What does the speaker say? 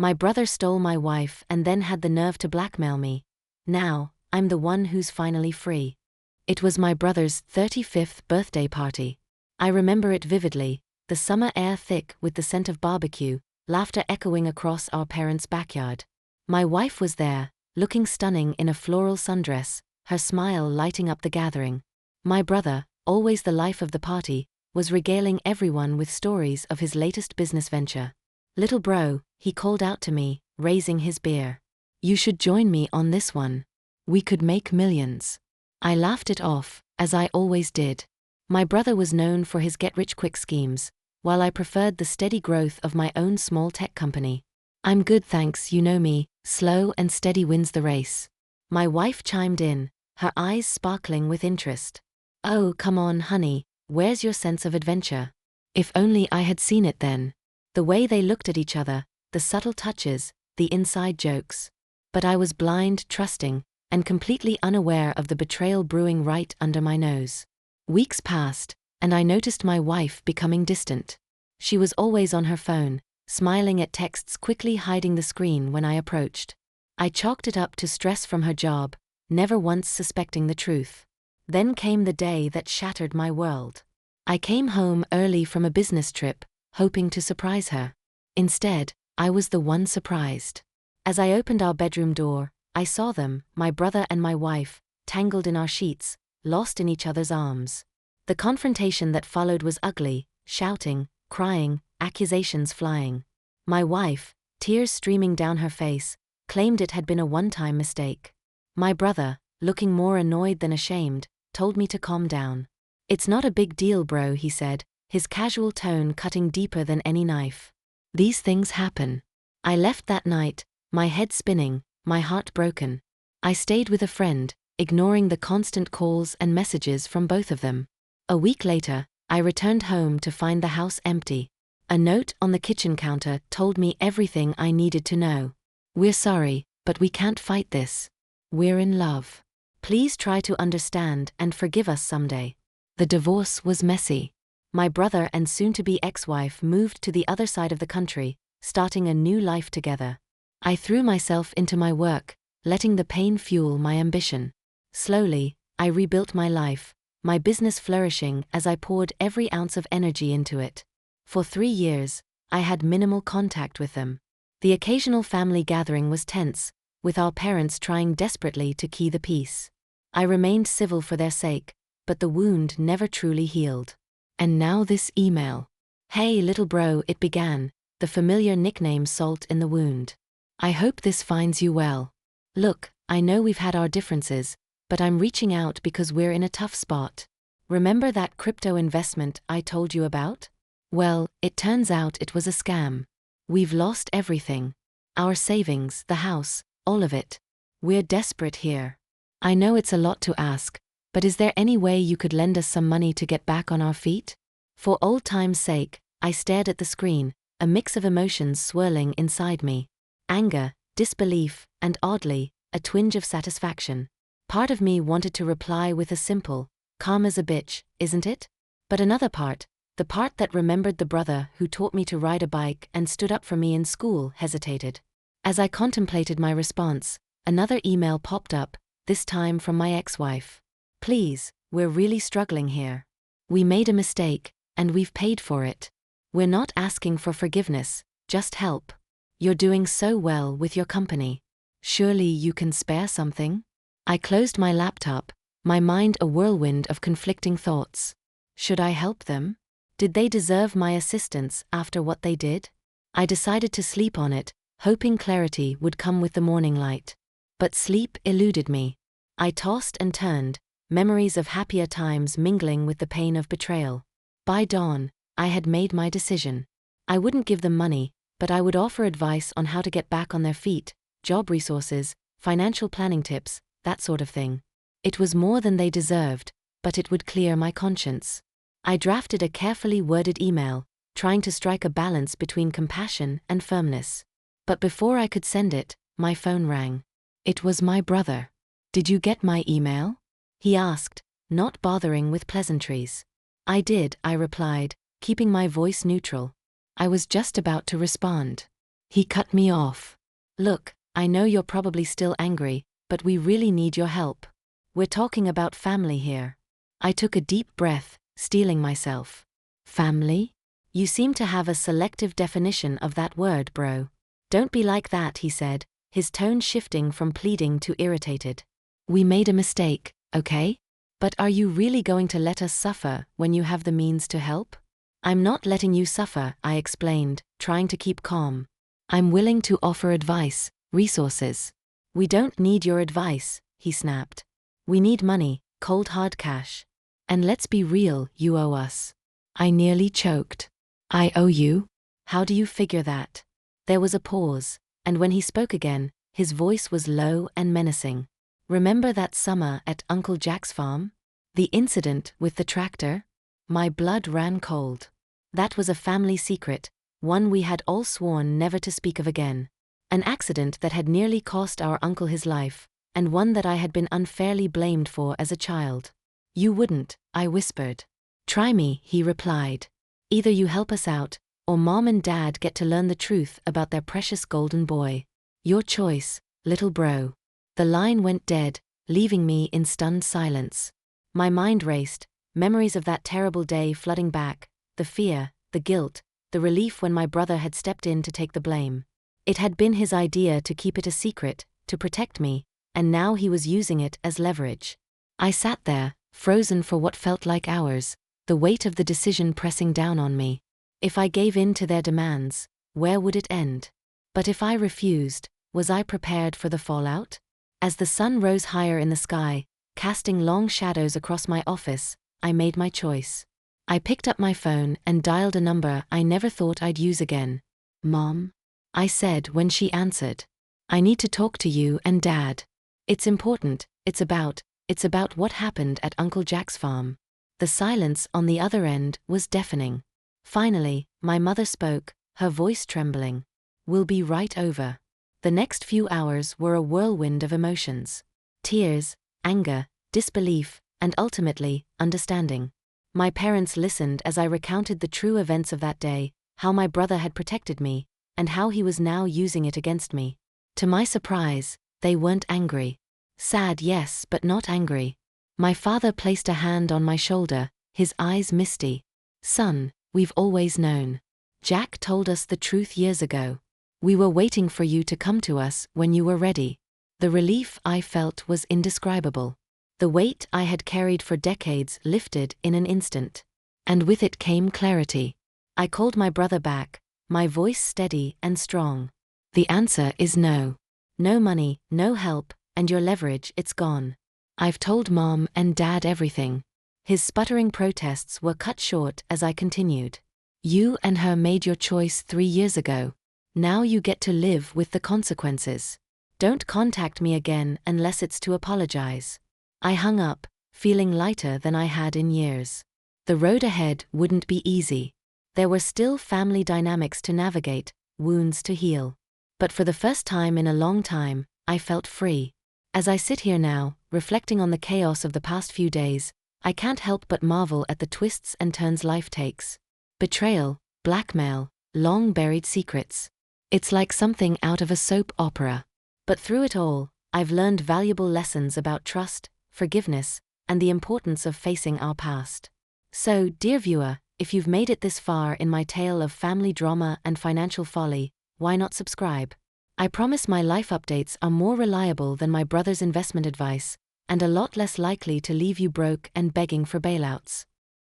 My brother stole my wife and then had the nerve to blackmail me. Now, I'm the one who's finally free. It was my brother's 35th birthday party. I remember it vividly, the summer air thick with the scent of barbecue, laughter echoing across our parents' backyard. My wife was there, looking stunning in a floral sundress, her smile lighting up the gathering. My brother, always the life of the party, was regaling everyone with stories of his latest business venture. "Little bro," he called out to me, raising his beer. "You should join me on this one. We could make millions." I laughed it off, as I always did. My brother was known for his get-rich-quick schemes, while I preferred the steady growth of my own small tech company. "I'm good, thanks, you know me, slow and steady wins the race." My wife chimed in, her eyes sparkling with interest. "Oh, come on, honey, where's your sense of adventure?" If only I had seen it then. The way they looked at each other, the subtle touches, the inside jokes. But I was blind, trusting, and completely unaware of the betrayal brewing right under my nose. Weeks passed, and I noticed my wife becoming distant. She was always on her phone, smiling at texts quickly hiding the screen when I approached. I chalked it up to stress from her job, never once suspecting the truth. Then came the day that shattered my world. I came home early from a business trip, hoping to surprise her. Instead, I was the one surprised. As I opened our bedroom door, I saw them, my brother and my wife, tangled in our sheets, lost in each other's arms. The confrontation that followed was ugly, shouting, crying, accusations flying. My wife, tears streaming down her face, claimed it had been a one-time mistake. My brother, looking more annoyed than ashamed, told me to calm down. "It's not a big deal, bro," he said, his casual tone cutting deeper than any knife. "These things happen." I left that night, my head spinning, my heart broken. I stayed with a friend, ignoring the constant calls and messages from both of them. A week later, I returned home to find the house empty. A note on the kitchen counter told me everything I needed to know. "We're sorry, but we can't fight this. We're in love. Please try to understand and forgive us someday." The divorce was messy. My brother and soon-to-be ex-wife moved to the other side of the country, starting a new life together. I threw myself into my work, letting the pain fuel my ambition. Slowly, I rebuilt my life, my business flourishing as I poured every ounce of energy into it. For 3 years, I had minimal contact with them. The occasional family gathering was tense, with our parents trying desperately to keep the peace. I remained civil for their sake, but the wound never truly healed. And now this email. "Hey little bro," it began, the familiar nickname salt in the wound. "I hope this finds you well. Look, I know we've had our differences, but I'm reaching out because we're in a tough spot. Remember that crypto investment I told you about? Well, it turns out it was a scam. We've lost everything. Our savings, the house, all of it. We're desperate here. I know it's a lot to ask, but is there any way you could lend us some money to get back on our feet?" For old time's sake, I stared at the screen, a mix of emotions swirling inside me. Anger, disbelief, and oddly, a twinge of satisfaction. Part of me wanted to reply with a simple, "Calm as a bitch, isn't it?" But another part, the part that remembered the brother who taught me to ride a bike and stood up for me in school, hesitated. As I contemplated my response, another email popped up, this time from my ex-wife. "Please, we're really struggling here. We made a mistake, and we've paid for it. We're not asking for forgiveness, just help. You're doing so well with your company. Surely you can spare something?" I closed my laptop, my mind a whirlwind of conflicting thoughts. Should I help them? Did they deserve my assistance after what they did? I decided to sleep on it, hoping clarity would come with the morning light. But sleep eluded me. I tossed and turned, memories of happier times mingling with the pain of betrayal. By dawn, I had made my decision. I wouldn't give them money, but I would offer advice on how to get back on their feet, job resources, financial planning tips, that sort of thing. It was more than they deserved, but it would clear my conscience. I drafted a carefully worded email, trying to strike a balance between compassion and firmness. But before I could send it, my phone rang. It was my brother. "Did you get my email?" he asked, not bothering with pleasantries. "I did," I replied, keeping my voice neutral. I was just about to respond. He cut me off. Look, I know you're probably still angry, but we really need your help. We're talking about family here. I took a deep breath, steeling myself. Family? You seem to have a selective definition of that word, bro. Don't be like that, he said, his tone shifting from pleading to irritated. We made a mistake, okay? But are you really going to let us suffer when you have the means to help? I'm not letting you suffer, I explained, trying to keep calm. I'm willing to offer advice, resources. We don't need your advice, he snapped. We need money, cold hard cash. And let's be real, you owe us. I nearly choked. I owe you? How do you figure that? There was a pause, and when he spoke again, his voice was low and menacing. Remember that summer at Uncle Jack's farm? The incident with the tractor? My blood ran cold. That was a family secret, one we had all sworn never to speak of again. An accident that had nearly cost our uncle his life, and one that I had been unfairly blamed for as a child. You wouldn't, I whispered. Try me, he replied. Either you help us out, or Mom and Dad get to learn the truth about their precious golden boy. Your choice, little bro. The line went dead, leaving me in stunned silence. My mind raced, memories of that terrible day flooding back, the fear, the guilt, the relief when my brother had stepped in to take the blame. It had been his idea to keep it a secret, to protect me, and now he was using it as leverage. I sat there, frozen for what felt like hours, the weight of the decision pressing down on me. If I gave in to their demands, where would it end? But if I refused, was I prepared for the fallout? As the sun rose higher in the sky, casting long shadows across my office, I made my choice. I picked up my phone and dialed a number I never thought I'd use again. Mom? I said when she answered. I need to talk to you and Dad. It's important, it's about what happened at Uncle Jack's farm. The silence on the other end was deafening. Finally, my mother spoke, her voice trembling. We'll be right over. The next few hours were a whirlwind of emotions. Tears, anger, disbelief, and ultimately, understanding. My parents listened as I recounted the true events of that day, how my brother had protected me, and how he was now using it against me. To my surprise, they weren't angry. Sad, yes, but not angry. My father placed a hand on my shoulder, his eyes misty. Son, we've always known. Jack told us the truth years ago. We were waiting for you to come to us when you were ready. The relief I felt was indescribable. The weight I had carried for decades lifted in an instant. And with it came clarity. I called my brother back, my voice steady and strong. The answer is no. No money, no help, and your leverage, it's gone. I've told Mom and Dad everything. His sputtering protests were cut short as I continued. You and her made your choice 3 years ago. Now you get to live with the consequences. Don't contact me again unless it's to apologize. I hung up, feeling lighter than I had in years. The road ahead wouldn't be easy. There were still family dynamics to navigate, wounds to heal. But for the first time in a long time, I felt free. As I sit here now, reflecting on the chaos of the past few days, I can't help but marvel at the twists and turns life takes. Betrayal, blackmail, long-buried secrets. It's like something out of a soap opera. But through it all, I've learned valuable lessons about trust, forgiveness, and the importance of facing our past. So, dear viewer, if you've made it this far in my tale of family drama and financial folly, why not subscribe? I promise my life updates are more reliable than my brother's investment advice, and a lot less likely to leave you broke and begging for bailouts.